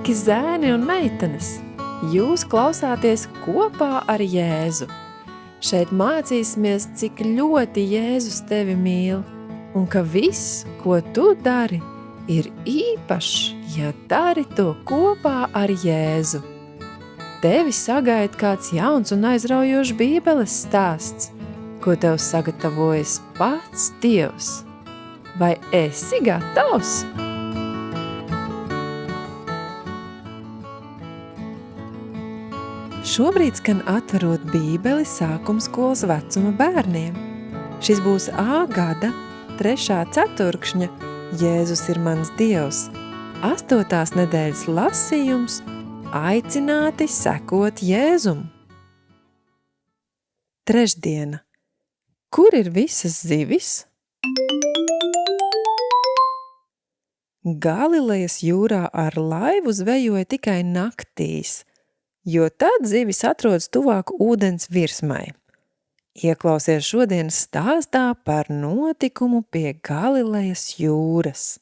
Sveiki, zēni un meitenes! Jūs klausāties kopā ar Jēzu. Šeit mācīsimies, cik ļoti Jēzus tevi mīl un ka viss, ko tu dari, ir īpašs, ja dari to kopā ar Jēzu. Tevi sagaida kāds jauns un aizraujošs Bībeles stāsts, ko tev sagatavojas pats Dievs. Vai esi gatavs? Šobrīd skan atverot Bībeli sākumskolas vecuma bērniem. Šis būs A gada 3. ceturkšņa Jēzus ir mans Dievs. 8. nedēļas lasījums Aicināti sekot Jēzum. Trešdiena. Kur ir visas zivis? Galilejas jūrā ar laivu zvejoja tikai naktīs, jo tad zivis atrodas tuvāk ūdens virsmai. Ieklausies šodienas stāstā par notikumu pie Galilejas jūras.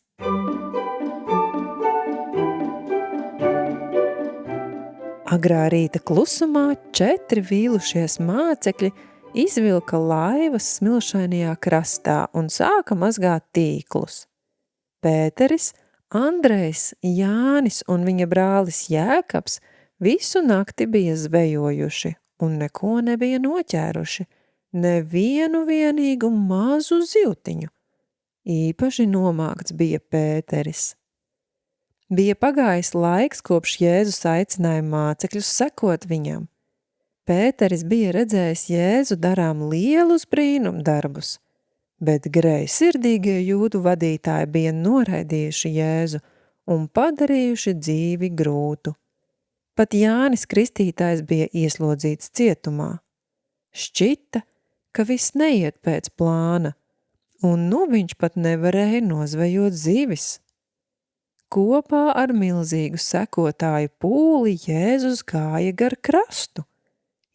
Agrā rīta klusumā 4 vīlušies mācekļi izvilka laivas smilšainajā krastā un sāka mazgāt tīklus. Pēteris, Andrejs, Jānis un viņa brālis Jēkabs visu nakti bija zvejojuši un neko nebija noķēruši, nevienu vienīgu mazu zivtiņu. Īpaši nomākts bija Pēteris. Bija pagājis laiks, kopš Jēzus aicināja mācekļus sekot viņam. Pēteris bija redzējis Jēzu darām lielus brīnumdarbus, bet greizsirdīgie jūdu vadītāji bija noraidījuši Jēzu un padarījuši dzīvi grūtu. Pat Jānis Kristītājs bija ieslodzīts cietumā. Šķita, ka viss neiet pēc plāna, un viņš pat nevarēja nozvejot zivis. Kopā ar milzīgu sekotāju pūli Jēzus gāja gar krastu.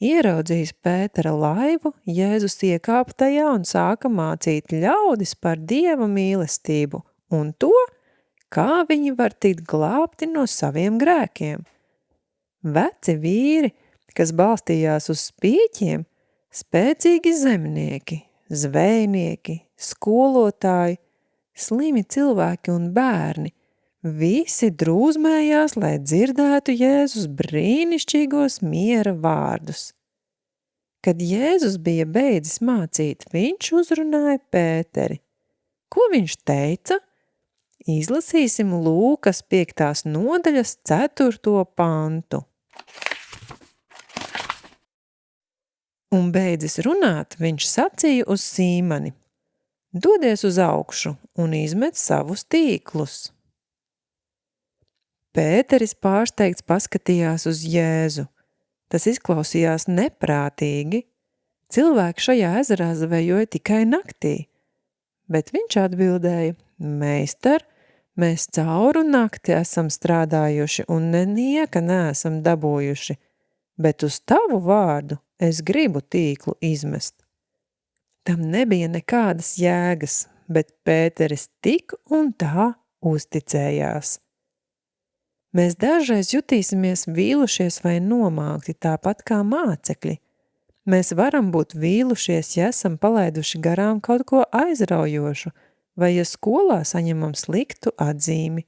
Ieraudzījis Pētera laivu, Jēzus iekāpa tajā un sāka mācīt ļaudis par Dieva mīlestību un to, kā viņi var tikt glābti no saviem grēkiem. Veci vīri, kas balstījās uz spīķiem, spēcīgi zemnieki, zvejnieki, skolotāji, slimi cilvēki un bērni, visi drūzmējās, lai dzirdētu Jēzus brīnišķīgos miera vārdus. Kad Jēzus bija beidzis mācīt, viņš uzrunāja Pēteri. Ko viņš teica? Izlasīsim Lūkas 5. nodaļas 4. pantu. Un beidzis runāt, viņš sacīja uz Sīmani: Dodies uz augšu un izmet savus tīklus. Pēteris pārsteigts paskatījās uz Jēzu. Tas izklausījās neprātīgi. Cilvēki šajā ezerā zvejoja tikai naktī. Bet viņš atbildēja: Meister, mēs cauru nakti esam strādājuši un nenieka neesam dabūjuši, bet uz tavu vārdu es gribu tīklu izmest. Tam nebija nekādas jēgas, bet Pēteris tik un tā uzticējās. Mēs dažreiz jutīsimies vīlušies vai nomākti tāpat kā mācekļi. Mēs varam būt vīlušies, ja esam palaiduši garām kaut ko aizraujošu vai ja skolā saņemam sliktu atzīmi.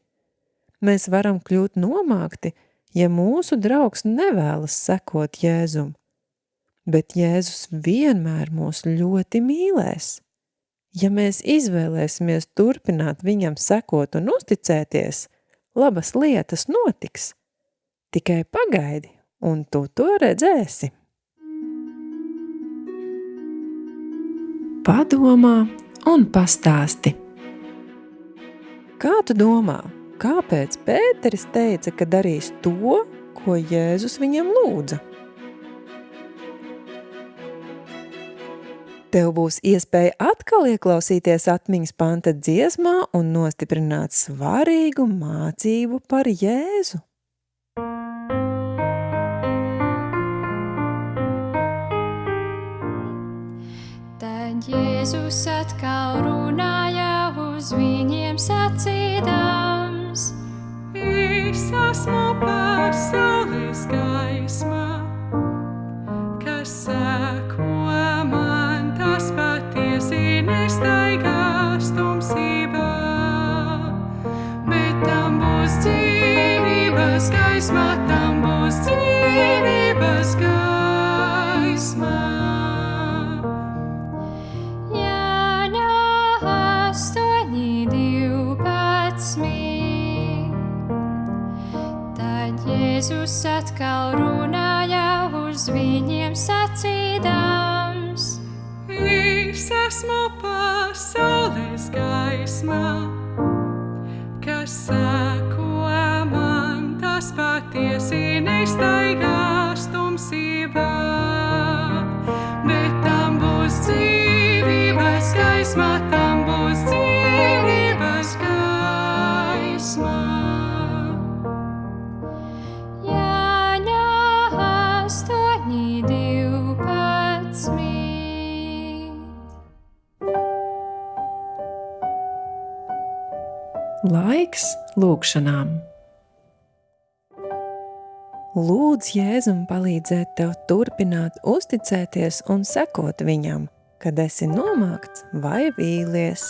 Mēs varam kļūt nomākti, ja mūsu draugs nevēlas sekot Jēzum. Bet Jēzus vienmēr mūs ļoti mīlēs. Ja mēs izvēlēsimies turpināt viņam sekot un uzticēties, labas lietas notiks. Tikai pagaidi, un tu to redzēsi. Padomā un pastāsti. Kā tu domā, kāpēc Pēteris teica, ka darīs to, ko Jēzus viņam lūdza? Tev būs iespēja atkal ieklausīties atmiņas panta dziesmā un nostiprināt svarīgu mācību par Jēzu. Tad Jēzus atkal runāja uz viņiem sacīdams: Visa esmu pasaules gaisma, kas seko man, tas patiesi nestaigās tumsībā, bet tam būs dzīvības gaisma, tam būs dzīvības gaisma. Jāņa 8:12. Tad Jēzus atkal runāja uz viņiem sacīdams: Es esmu pasaules gaisma, kas seko man, tas patiesi nestaigās tumsībā, bet tam būs dzīvības gaisma, tam būs dzīvības gaisma. Jāņa 8:12. Laiks lūgšanām. Lūdz Jēzum palīdzēt tev turpināt uzticēties un sekot viņam, kad esi nomākts vai vīlies.